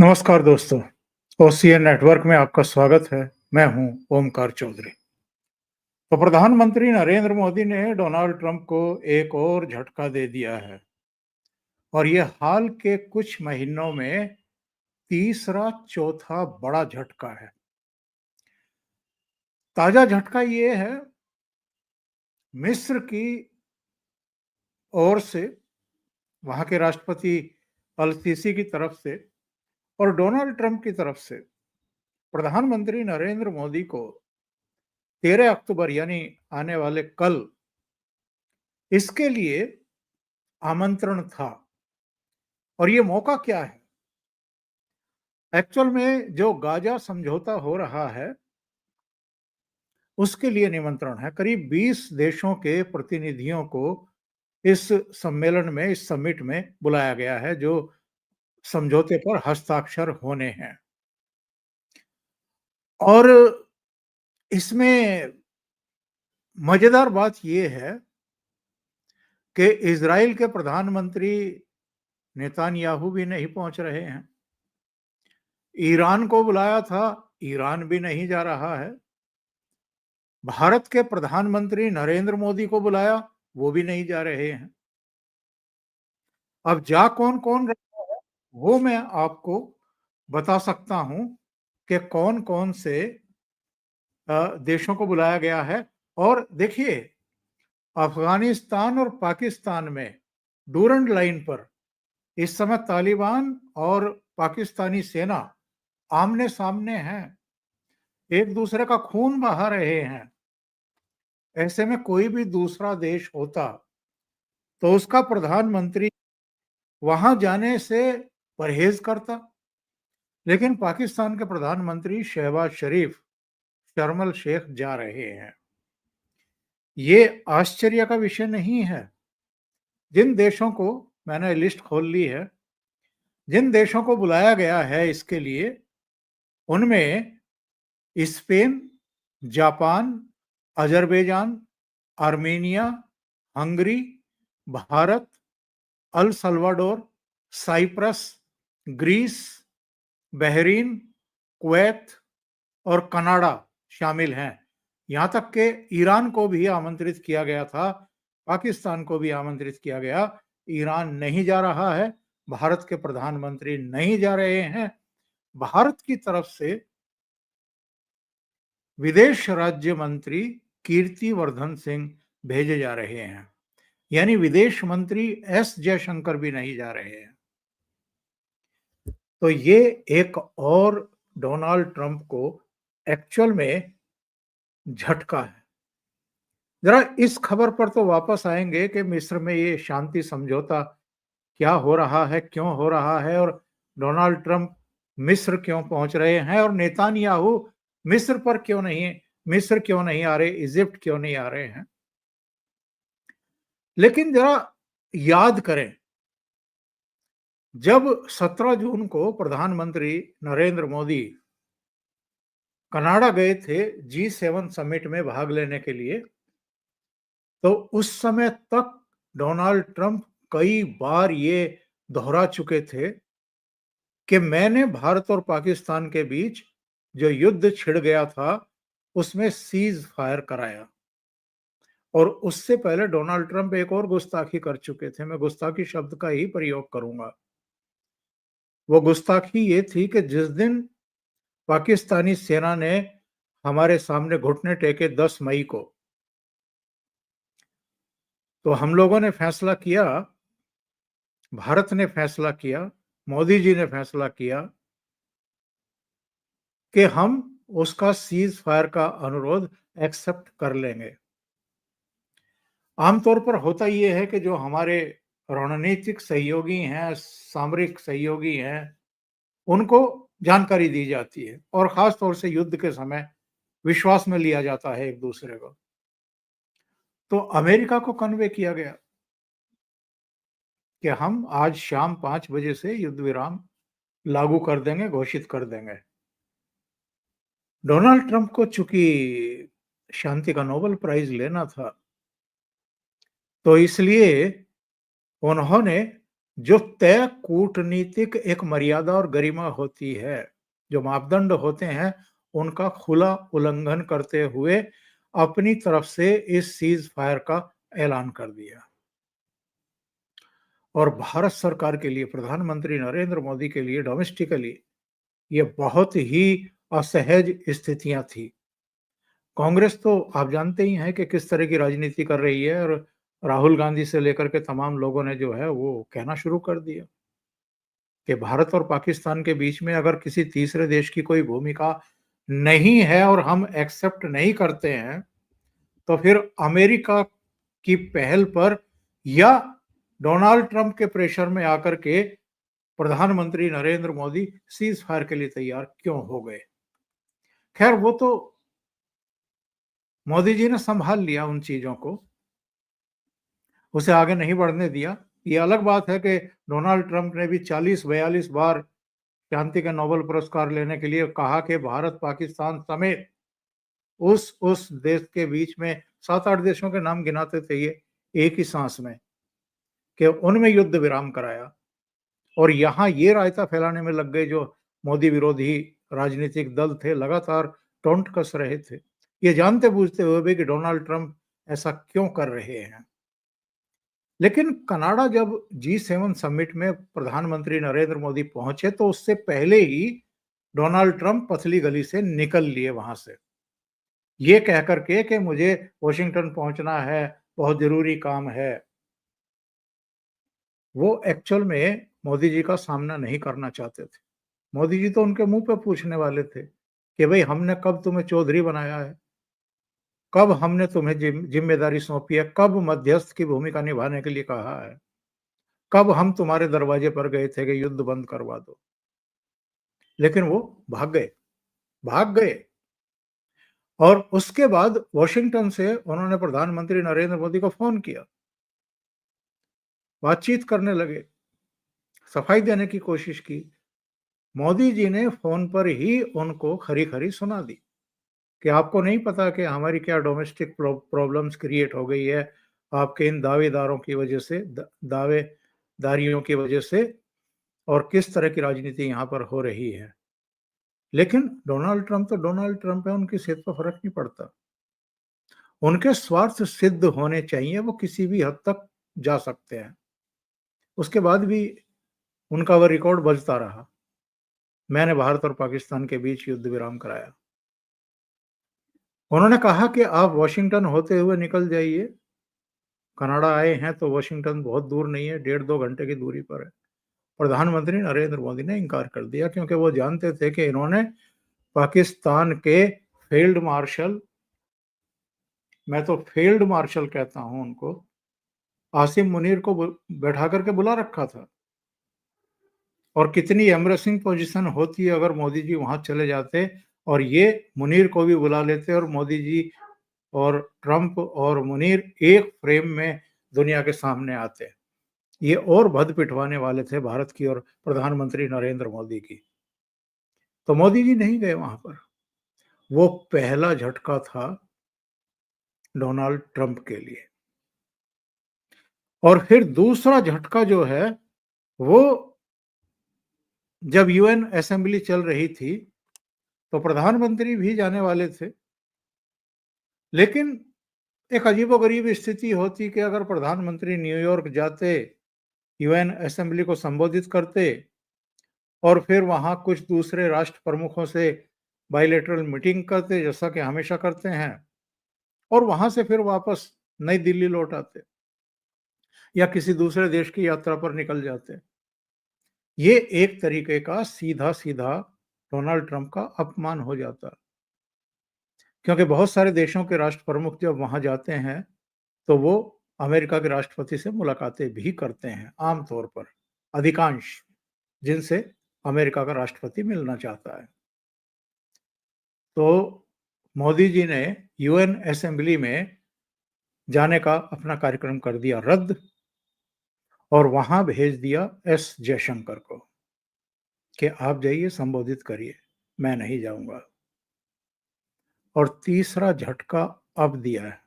नमस्कार दोस्तों, OCN network में आपका स्वागत है। मैं हूं ओमकार चौधरी। तो प्रधानमंत्री नरेंद्र मोदी ने डोनाल्ड ट्रंप को एक और झटका दे दिया है और ये हाल के कुछ महीनों में तीसरा चौथा बड़ा झटका है। ताजा झटका ये है, मिस्र की ओर से, वहां के राष्ट्रपति अल सीसी की तरफ से और डोनाल्ड ट्रंप की तरफ से प्रधानमंत्री नरेंद्र मोदी को 13 अक्टूबर यानी आने वाले कल इसके लिए आमंत्रण था। और ये मौका क्या है? एक्चुअल में जो गाजा समझौता हो रहा है उसके लिए निमंत्रण है। करीब 20 देशों के प्रतिनिधियों को इस सम्मेलन में, इस समिट में बुलाया गया है जो समझौते पर हस्ताक्षर होने हैं। और इसमें मजेदार बात यह है कि इजराइल के प्रधानमंत्री नेतान्याहू भी नहीं पहुंच रहे हैं। ईरान को बुलाया था, ईरान भी नहीं जा रहा है। भारत के प्रधानमंत्री नरेंद्र मोदी को बुलाया, वो भी नहीं जा रहे हैं। अब जा कौन कौन रहा है वो मैं आपको बता सकता हूं कि कौन कौन से देशों को बुलाया गया है। और देखिए, अफगानिस्तान और पाकिस्तान में डूरंड लाइन पर इस समय तालिबान और पाकिस्तानी सेना आमने सामने हैं, एक दूसरे का खून बहा रहे हैं। ऐसे में कोई भी दूसरा देश होता तो उसका प्रधानमंत्री वहां जाने से परहेज करता, लेकिन पाकिस्तान के प्रधानमंत्री शहबाज शरीफ शर्म अल शेख जा रहे हैं। ये आश्चर्य का विषय नहीं है। जिन देशों को, मैंने लिस्ट खोल ली है, जिन देशों को बुलाया गया है इसके लिए, उनमें Spain, Japan, Azerbaijan, Armenia, Hungary, Bharat, El Salvador, Cyprus, Greece, Bahrain, Kuwait और कनाडा शामिल हैं। यहां तक कि ईरान को भी आमंत्रित किया गया था, पाकिस्तान को भी आमंत्रित किया गया। ईरान नहीं जा रहा है, भारत के प्रधानमंत्री नहीं जा रहे हैं। भारत की तरफ से विदेश राज्य मंत्री कीर्तिवर्धन सिंह भेजे जा रहे हैं, यानी विदेश मंत्री एस जयशंकर भी नहीं जा रहे हैं। तो ये एक और डोनाल्ड ट्रंप को एक्चुअल में झटका है। जरा इस खबर पर तो वापस आएंगे कि मिस्र में ये शांति समझौता क्या हो रहा है, क्यों हो रहा है, और डोनाल्ड ट्रंप मिस्र क्यों पहुंच रहे हैं, और नेतान्याहू मिस्र क्यों नहीं आ रहे, इजिप्ट क्यों नहीं आ रहे हैं। लेकिन जरा याद करें, जब 17 जून को प्रधानमंत्री नरेंद्र मोदी कनाडा गए थे G7 समिट में भाग लेने के लिए, तो उस समय तक डोनाल्ड ट्रंप कई बार ये दोहरा चुके थे कि मैंने भारत और पाकिस्तान के बीच जो युद्ध छिड़ गया था उसमें सीज फायर कराया। और उससे पहले डोनाल्ड ट्रंप एक और गुस्ताखी कर चुके थे, मैं गुस्ताखी शब्द का ही प्रयोग करूंगा। वो गुस्ताखी ये थी कि जिस दिन पाकिस्तानी सेना ने हमारे सामने घुटने टेके 10 मई को, तो हम लोगों ने फैसला किया, भारत ने फैसला किया, मोदी जी ने फैसला किया कि हम उसका सीज फायर का अनुरोध एक्सेप्ट कर लेंगे। आमतौर पर होता यह है कि जो हमारे रणनीतिक सहयोगी हैं, सामरिक सहयोगी हैं, उनको जानकारी दी जाती है और खास तौर से युद्ध के समय विश्वास में लिया जाता है एक दूसरे को। तो अमेरिका को कन्वे किया गया कि हम आज शाम 5 बजे से युद्ध विराम लागू कर देंगे, घोषित कर देंगे। डोनाल्ड ट्रंप को चूंकि शांति का नोबेल प्राइज लेना था, तो इसलिए उन्होंने जो तय कूटनीतिक एक मर्यादा और गरिमा होती है, जो मापदंड होते हैं, उनका खुला उल्लंघन करते हुए अपनी तरफ से इस सीज फायर का ऐलान कर दिया। और भारत सरकार के लिए, प्रधानमंत्री नरेंद्र मोदी के लिए डोमेस्टिकली ये बहुत ही असहज स्थितियां थी। कांग्रेस तो आप जानते ही हैं कि किस तरह की राजनीति कर रही है, और राहुल गांधी से लेकर के तमाम लोगों ने जो है वो कहना शुरू कर दिया कि भारत और पाकिस्तान के बीच में अगर किसी तीसरे देश की कोई भूमिका नहीं है और हम एक्सेप्ट नहीं करते हैं, तो फिर अमेरिका की पहल पर या डोनाल्ड ट्रंप के प्रेशर में आकर के प्रधानमंत्री नरेंद्र मोदी सीज फायर के लिए तैयार क्यों हो गए। खैर, वो तो मोदी जी ने संभाल लिया उन चीजों को, उसे आगे नहीं बढ़ने दिया। ये अलग बात है कि डोनाल्ड ट्रंप ने भी 40-42 बार शांति का नोबेल पुरस्कार लेने के लिए कहा कि भारत पाकिस्तान समेत उस देश के बीच में 7-8 देशों के नाम गिनाते थे ये एक ही सांस में, कि उनमें युद्ध विराम कराया। और यहाँ ये रायता फैलाने में लग गए जो मोदी विरोधी राजनीतिक दल थे, लगातार टोंट कस रहे थे, ये जानते बूझते हुए भी कि डोनाल्ड ट्रंप ऐसा क्यों कर रहे हैं। लेकिन कनाडा जब G7 समिट में प्रधानमंत्री नरेंद्र मोदी पहुंचे, तो उससे पहले ही डोनाल्ड ट्रंप पतली गली से निकल लिए वहां से, ये कह करके कि मुझे वॉशिंगटन पहुंचना है, बहुत जरूरी काम है। वो एक्चुअल में मोदी जी का सामना नहीं करना चाहते थे। मोदी जी तो उनके मुंह पे पूछने वाले थे कि भाई, हमने कब तुम्हें चौधरी बनाया है, कब हमने तुम्हें जिम्मेदारी सौंपी है, कब मध्यस्थ की भूमिका निभाने के लिए कहा है, कब हम तुम्हारे दरवाजे पर गए थे कि युद्ध बंद करवा दो। लेकिन वो भाग गए, भाग गए। और उसके बाद वॉशिंगटन से उन्होंने प्रधानमंत्री नरेंद्र मोदी को फोन किया, बातचीत करने लगे, सफाई देने की कोशिश की। मोदी जी ने फोन पर ही उनको खरी खरी सुना दी कि आपको नहीं पता कि हमारी क्या डोमेस्टिक प्रॉब्लम्स क्रिएट हो गई है आपके इन दावेदारों की वजह से, दावेदारियों की वजह से, और किस तरह की राजनीति यहाँ पर हो रही है। लेकिन डोनाल्ड ट्रंप तो डोनाल्ड ट्रंप है, उनकी सेहत पर फर्क नहीं पड़ता। उनके स्वार्थ सिद्ध होने चाहिए, वो किसी भी हद तक जा सकते हैं। उसके बाद भी उनका वह रिकॉर्ड बजता रहा, मैंने भारत और पाकिस्तान के बीच युद्ध विराम कराया। उन्होंने कहा कि आप वॉशिंगटन होते हुए निकल जाइए, कनाडा आए हैं तो वॉशिंगटन बहुत दूर नहीं है, 1.5-2 घंटे की दूरी पर है। प्रधानमंत्री नरेंद्र मोदी ने इनकार कर दिया, क्योंकि वो जानते थे कि इन्होंने पाकिस्तान के फील्ड मार्शल, मैं तो फील्ड मार्शल कहता हूं उनको, आसिम मुनीर को बैठा करके बुला रखा था। और कितनी एम्ब्रेसिंग पोजीशन होती है अगर मोदी जी वहां चले जाते और ये मुनीर को भी बुला लेते, और मोदी जी और ट्रंप और मुनीर एक फ्रेम में दुनिया के सामने आते। ये और भद पिटवाने वाले थे भारत की और प्रधानमंत्री नरेंद्र मोदी की। तो मोदी जी नहीं गए वहां पर। वो पहला झटका था डोनाल्ड ट्रंप के लिए। और फिर दूसरा झटका जो है, वो जब यूएन असेंबली चल रही थी तो प्रधानमंत्री भी जाने वाले थे। लेकिन एक अजीबोगरीब स्थिति होती कि अगर प्रधानमंत्री न्यूयॉर्क जाते, यूएन असेंबली को संबोधित करते, और फिर वहां कुछ दूसरे राष्ट्र प्रमुखों से बायलैटरल मीटिंग करते, जैसा कि हमेशा करते हैं, और वहां से फिर वापस नई दिल्ली लौट आते या किसी दूसरे देश की यात्रा पर निकल जाते। ये एक तरीके का सीधा सीधा डोनाल्ड ट्रंप का अपमान हो जाता, क्योंकि बहुत सारे देशों के राष्ट्र प्रमुख जब वहां जाते हैं तो वो अमेरिका के राष्ट्रपति से मुलाकातें भी करते हैं, आमतौर पर अधिकांश जिनसे अमेरिका का राष्ट्रपति मिलना चाहता है। तो मोदी जी ने यूएन असेंबली में जाने का अपना कार्यक्रम कर दिया रद्द, और वहां भेज दिया एस जयशंकर को कि आप जाइए, संबोधित करिए, मैं नहीं जाऊंगा। और तीसरा झटका अब दिया है।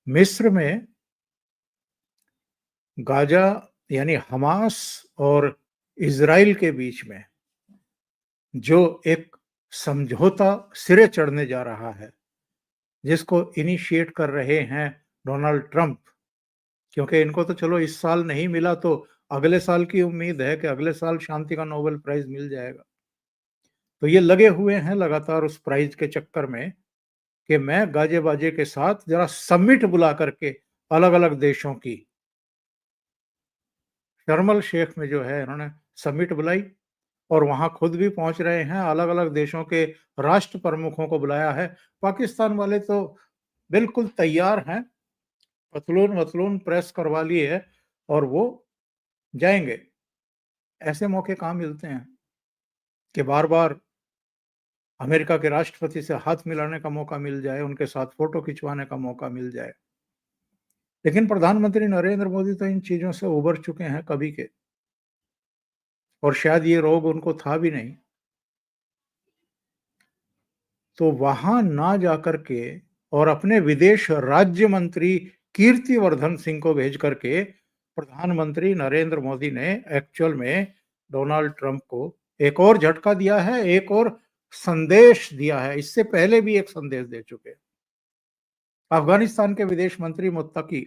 मिस्र में गाजा यानी हमास और इज़राइल के बीच में जो एक समझौता सिरे चढ़ने जा रहा है, जिसको इनिशिएट कर रहे हैं डोनाल्ड ट्रंप, क्योंकि इनको तो चलो इस साल नहीं मिला तो अगले साल की उम्मीद है कि अगले साल शांति का नोबेल प्राइज़ मिल जाएगा। तो ये लगे हुए हैं लगातार उस प्राइज़ के चक्कर में कि मैं गाजे-बाजे के साथ ज़रा समिट बुला करके अलग-अलग देशों की, शर्म एल शेख में जो है इन्होंने समिट बुलाई और वहाँ खुद भी पहुँच रहे हैं, अलग-अलग देशों के राष्ट्र प्रमुखों को बुलाया है। पाकिस्तान वाले तो बिल्कुल तैयार हैं, पतलून-वतलून प्रेस करवा ली है और वो जाएँगे। ऐसे मौके कहाँ मिलते हैं कि बार-बार अमेरिका के राष्ट्रपति से हाथ मिलाने का मौका मिल जाए, उनके साथ फ़ोटो खिंचवाने का मौका मिल जाए। लेकिन प्रधानमंत्री नरेंद्र मोदी तो इन चीज़ों से उबर चुके हैं कभी के और शायद ये रोग उनको था भी नहीं। तो वहाँ ना जाकर के और अपने विदेश राज्य मंत्री कीर्तिवर्धन सिंह को भेज करके प्रधानमंत्री नरेंद्र मोदी ने एक्चुअल में डोनाल्ड ट्रंप को एक और झटका दिया है, एक और संदेश दिया है। इससे पहले भी एक संदेश दे चुके हैं। अफ़गानिस्तान के विदेश मंत्री मुत्तकी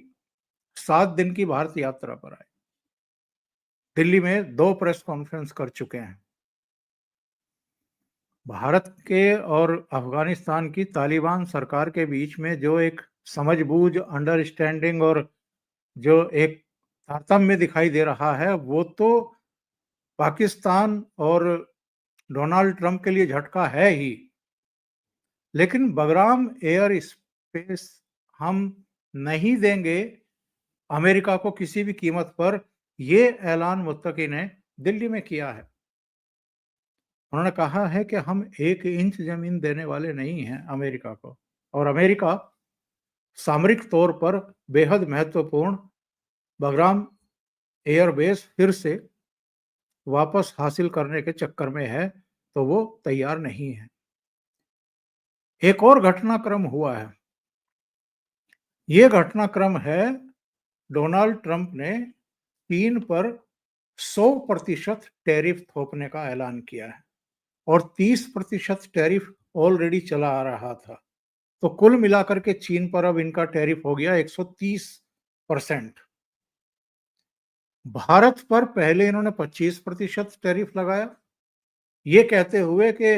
7 दिन की भारत यात्रा पर आए। दिल्ली में 2 प्रेस कॉन्फ्रेंस कर चुके हैं। भारत के और अफ़गानिस्तान की तालिबान सरकार के बीच में जो एक समझ-बूझ, अंडरस्टैंडिंग और जो एक तारतम्य दिखाई दे रहा है, वो तो पाकिस्तान और डोनाल्ड ट्रंप के लिए झटका है ही। लेकिन बगराम एयर स्पेस हम नहीं देंगे अमेरिका को किसी भी कीमत पर, ये ऐलान मुत्तकी ने दिल्ली में किया है। उन्होंने कहा है कि हम 1 इंच ज़मीन देने वाले नहीं हैं अमेरिका को और अमेरिका सामरिक तौर पर बेहद महत्वपूर्ण बगराम एयरबेस फिर से वापस हासिल करने के चक्कर में है, तो वो तैयार नहीं है। एक और घटनाक्रम हुआ है। ये घटनाक्रम है डोनाल्ड ट्रंप ने चीन पर 100% टैरिफ थोपने का ऐलान किया है और 30% टैरिफ ऑलरेडी चला आ रहा था। तो कुल मिलाकर के चीन पर अब इनका टैरिफ हो गया 130%। भारत पर पहले इन्होंने 25% टैरिफ लगाया, ये कहते हुए कि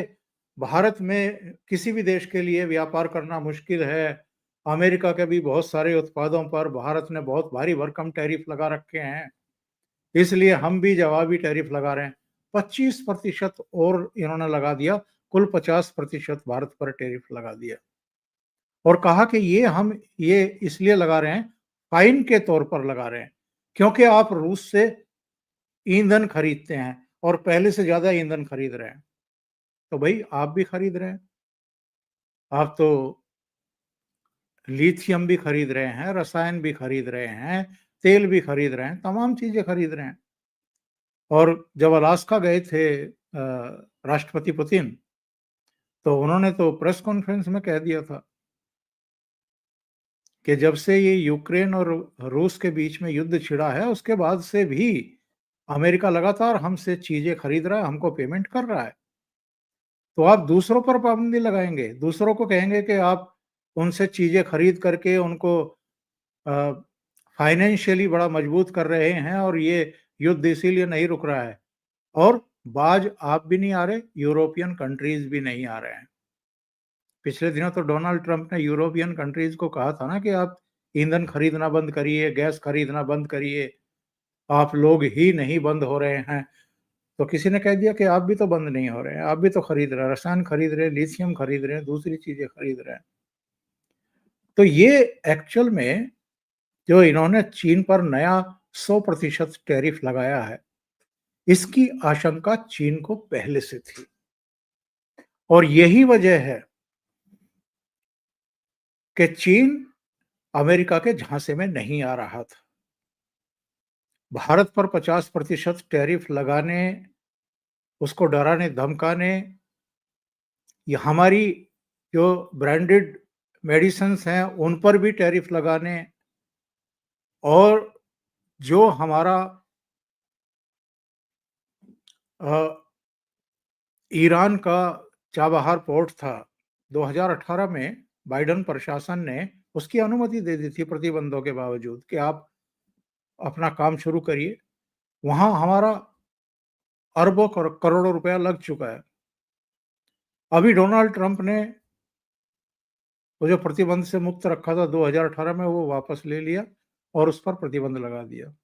भारत में किसी भी देश के लिए व्यापार करना मुश्किल है। अमेरिका के भी बहुत सारे उत्पादों पर भारत ने बहुत भारी भरकम टैरिफ लगा रखे हैं, इसलिए हम भी जवाबी टैरिफ लगा रहे हैं। 25% और इन्होंने लगा दिया, कुल 50% भारत पर टैरिफ लगा दिया और कहा कि ये इसलिए लगा रहे हैं, फाइन के तौर पर लगा रहे हैं, क्योंकि आप रूस से ईंधन खरीदते हैं और पहले से ज़्यादा ईंधन खरीद रहे हैं। तो भई आप भी खरीद रहे हैं। आप तो लिथियम भी खरीद रहे हैं, रसायन भी खरीद रहे हैं, तेल भी खरीद रहे हैं, तमाम चीज़ें खरीद रहे हैं। और जब अलास्का गए थे राष्ट्रपति पुतिन, तो उन्होंने तो प्रेस कॉन्फ्रेंस में कह दिया था कि जब से ये यूक्रेन और रूस के बीच में युद्ध छिड़ा है, उसके बाद से भी अमेरिका लगातार हमसे चीज़ें खरीद रहा है, हमको पेमेंट कर रहा है। तो आप दूसरों पर पाबंदी लगाएँगे, दूसरों को कहेंगे कि आप उनसे चीज़ें खरीद करके उनको अ, फाइनेंशियली बड़ा मजबूत कर रहे हैं और ये युद्ध इसीलिए नहीं रुक रहा है और बाज़ आप भी नहीं आ रहे, यूरोपियन कंट्रीज़ भी नहीं आ रहे हैं। पिछले दिनों तो डोनाल्ड ट्रंप ने यूरोपियन कंट्रीज़ को कहा था ना कि आप ईंधन खरीदना बंद करिए, गैस खरीदना बंद करिए, आप लोग ही नहीं बंद हो रहे हैं। तो किसी ने कह दिया कि आप भी तो बंद नहीं हो रहे हैं, आप भी तो खरीद रहे हैं, रसायन खरीद रहे हैं, लिथियम खरीद रहे हैं, दूसरी चीज़ें खरीद रहे हैं। तो ये एक्चुअल में जो इन्होंने चीन पर नया 100% टैरिफ लगाया है, इसकी आशंका चीन को पहले से थी और यही वजह है कि चीन अमेरिका के झांसे में नहीं आ रहा था। भारत पर 50% टैरिफ लगाने, उसको डराने धमकाने, ये हमारी जो ब्रांडेड मेडिसिन्स हैं उन पर भी टैरिफ लगाने और जो हमारा ईरान का चाबहार पोर्ट था, 2018 में बाइडेन प्रशासन ने उसकी अनुमति दे दी थी प्रतिबंधों के बावजूद कि आप अपना काम शुरू करिए। वहाँ हमारा अरबों करोड़ों रुपया लग चुका है। अभी डोनाल्ड ट्रंप ने वो जो प्रतिबंध से मुक्त रखा था 2018 में, वो वापस ले लिया और उस पर प्रतिबंध लगा दिया।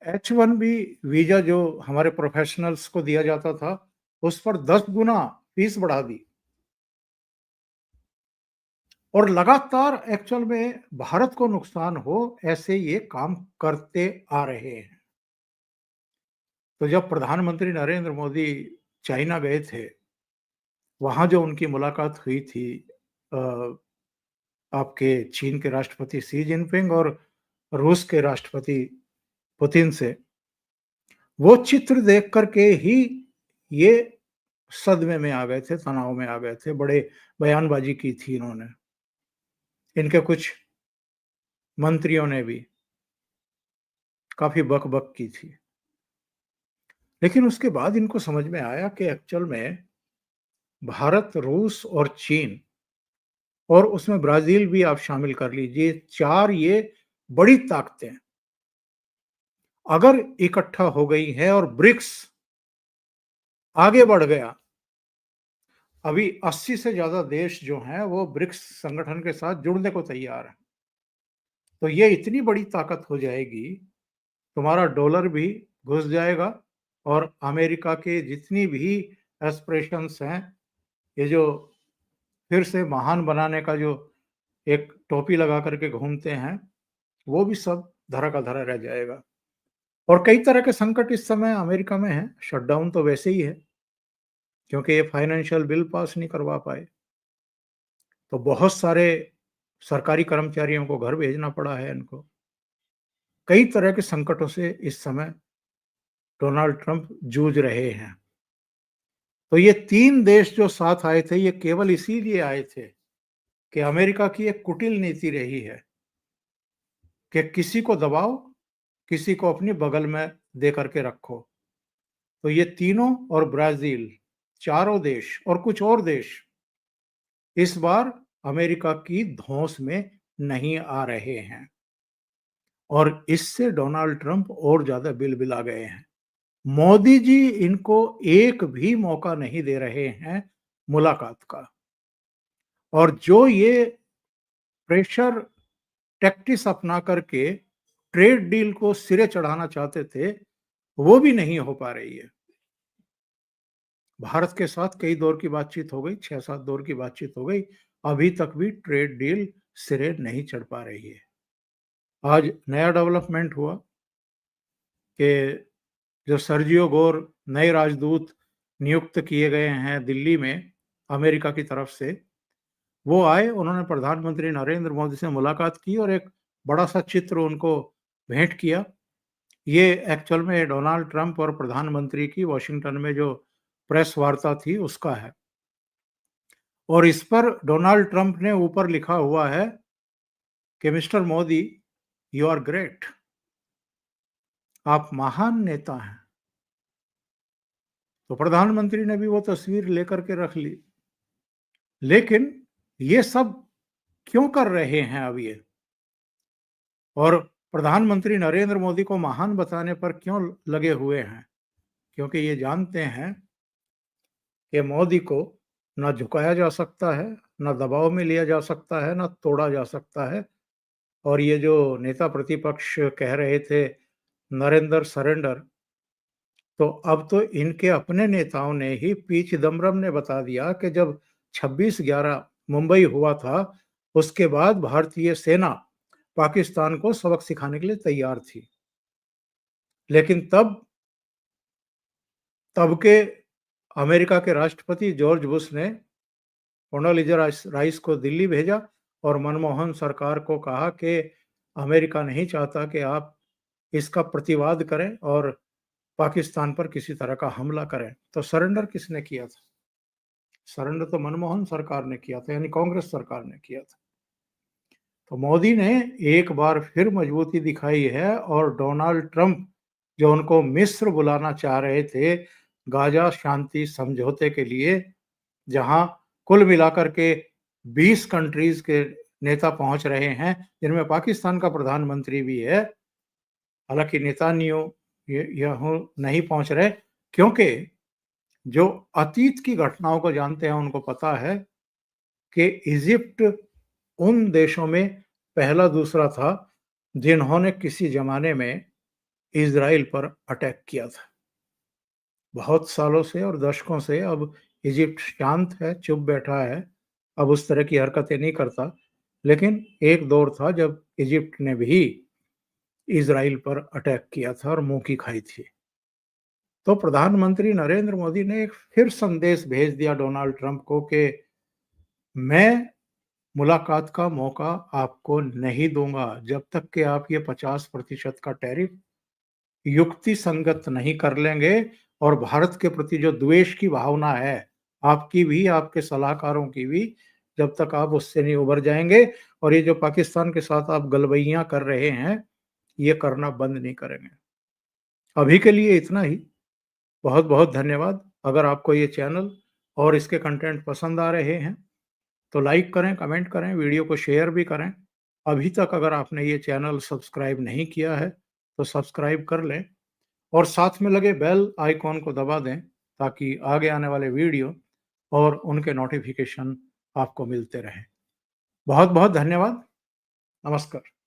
H1B वीजा जो हमारे प्रोफेशनल्स को दिया जाता था, उस पर 10 गुना फीस बढ़ा दी और लगातार एक्चुअल में भारत को नुकसान हो ऐसे ये काम करते आ रहे हैं। तो जब प्रधानमंत्री नरेंद्र मोदी चाइना गए थे, वहां जो उनकी मुलाकात हुई थी आपके चीन के राष्ट्रपति शी जिनपिंग और रूस के राष्ट्रपति पुतिन से, वो चित्र देख करके ही ये सदमे में आ गए थे, तनाव में आ गए थे। बड़े बयानबाजी की थी इन्होंने, इनके कुछ मंत्रियों ने भी काफी बक-बक की थी। लेकिन उसके बाद इनको समझ में आया कि एक्चुअल में भारत, रूस और चीन और उसमें ब्राजील भी आप शामिल कर लीजिए, 4 ये बड़ी ताकतें अगर इकट्ठा हो गई हैं और ब्रिक्स आगे बढ़ गया, अभी 80 से ज्यादा देश जो हैं वो ब्रिक्स संगठन के साथ जुड़ने को तैयार हैं। तो ये इतनी बड़ी ताकत हो जाएगी, तुम्हारा डॉलर भी घुस जाएगा और अमेरिका के जितनी भी एस्पिरेशंस हैं, ये जो फिर से महान बनाने का जो एक टोपी लगा करके घूमते हैं, वो भी सब धरा का धरा रह जाएगा। और कई तरह के संकट इस समय अमेरिका में हैं। शटडाउन तो वैसे ही है, क्योंकि ये फाइनेंशियल बिल पास नहीं करवा पाए। तो बहुत सारे सरकारी कर्मचारियों को घर भेजना पड़ा है इनको। कई तरह के संकटों से इस समय डोनाल्ड ट्रंप जूझ रहे हैं। तो ये 3 देश जो साथ आए थे, ये केवल इसीलिए आए थे कि अमेरिका की एक कुटिल नीति रही है कि किसी को दबाओ, किसी को अपनी बगल में दे करके रखो। तो ये तीनों और ब्राजील, चारों देश और कुछ और देश इस बार अमेरिका की धौंस में नहीं आ रहे हैं और इससे डोनाल्ड ट्रंप और ज्यादा बिलबिला गए हैं। मोदी जी इनको एक भी मौका नहीं दे रहे हैं मुलाकात का, और जो ये प्रेशर टैक्टिस अपना करके ट्रेड डील को सिरे चढ़ाना चाहते थे, वो भी नहीं हो पा रही है। भारत के साथ कई दौर की बातचीत हो गई, 6-7 दौर की बातचीत हो गई, अभी तक भी ट्रेड डील सिरे नहीं चढ़ पा रही है। आज नया डेवलपमेंट हुआ कि जो सर्जियो गोर नए राजदूत नियुक्त किए गए हैं दिल्ली में अमेरिका की तरफ से, वो आए, उन्होंने प्रधानमंत्री नरेंद्र मोदी से मुलाकात की और एक बड़ा सा चित्र उनको भेंट किया। ये एक्चुअल में डोनाल्ड ट्रंप और प्रधानमंत्री की वॉशिंगटन में जो प्रेस वार्ता थी उसका है, और इस पर डोनाल्ड ट्रंप ने ऊपर लिखा हुआ है कि mister Modi, you are great, आप महान नेता हैं। तो प्रधानमंत्री ने भी वो तस्वीर लेकर के रख ली। लेकिन ये सब क्यों कर रहे हैं अब ये, और प्रधानमंत्री नरेंद्र मोदी को महान बताने पर क्यों लगे हुए हैं? क्योंकि ये जानते हैं कि मोदी को ना झुकाया जा सकता है, ना दबाव में लिया जा सकता है, ना तोड़ा जा सकता है। और ये जो नेता प्रतिपक्ष कह रहे थे नरेंद्र सरेंडर, तो अब तो इनके अपने नेताओं ने ही, पी चिदम्बरम ने बता दिया कि जब 26/11 मुंबई हुआ था, उसके बाद भारतीय सेना पाकिस्तान को सबक सिखाने के लिए तैयार थी। लेकिन तब के अमेरिका के राष्ट्रपति जॉर्ज बुश ने कोंडोलीजा राइस को दिल्ली भेजा और मनमोहन सरकार को कहा कि अमेरिका नहीं चाहता कि आप इसका प्रतिवाद करें और पाकिस्तान पर किसी तरह का हमला करें। तो सरेंडर किसने किया था? सरेंडर तो मनमोहन सरकार ने किया था, यानी कांग्रेस सरकार ने किया था। तो मोदी ने एक बार फिर मजबूती दिखाई है और डोनाल्ड ट्रंप जो उनको मिस्र बुलाना चाह रहे थे गाजा शांति समझौते के लिए, जहां कुल मिलाकर के 20 कंट्रीज के नेता पहुंच रहे हैं, जिनमें पाकिस्तान का प्रधानमंत्री भी है। हालांकि नेतान्याहू नहीं पहुंच रहे, क्योंकि जो अतीत की घटनाओं को जानते हैं उनको पता है कि इजिप्ट उन देशों में पहला दूसरा था जिन्होंने किसी जमाने में इजराइल पर अटैक किया था। बहुत सालों से और दशकों से अब इजिप्ट शांत है, चुप बैठा है, अब उस तरह की हरकतें नहीं करता। लेकिन एक दौर था जब इजिप्ट ने भी इजराइल पर अटैक किया था और मुंह की खाई थी। तो प्रधानमंत्री नरेंद्र मोदी ने एक फिर संदेश भेज दिया डोनाल्ड ट्रंप को कि मैं मुलाकात का मौका आपको नहीं दूंगा जब तक कि आप ये 50% का टैरिफ युक्ति संगत नहीं कर लेंगे, और भारत के प्रति जो द्वेष की भावना है आपकी भी, आपके सलाहकारों की भी, जब तक आप उससे नहीं उबर जाएंगे और ये जो पाकिस्तान के साथ आप गलबैयां कर रहे हैं ये करना बंद नहीं करेंगे। अभी के लिए इतना ही। बहुत बहुत धन्यवाद। अगर आपको ये चैनल और इसके कंटेंट पसंद आ रहे हैं तो लाइक करें, कमेंट करें, वीडियो को शेयर भी करें। अभी तक अगर आपने ये चैनल सब्सक्राइब नहीं किया है तो सब्सक्राइब कर लें और साथ में लगे बेल आइकॉन को दबा दें ताकि आगे आने वाले वीडियो और उनके नोटिफिकेशन आपको मिलते रहें। बहुत बहुत धन्यवाद। नमस्कार।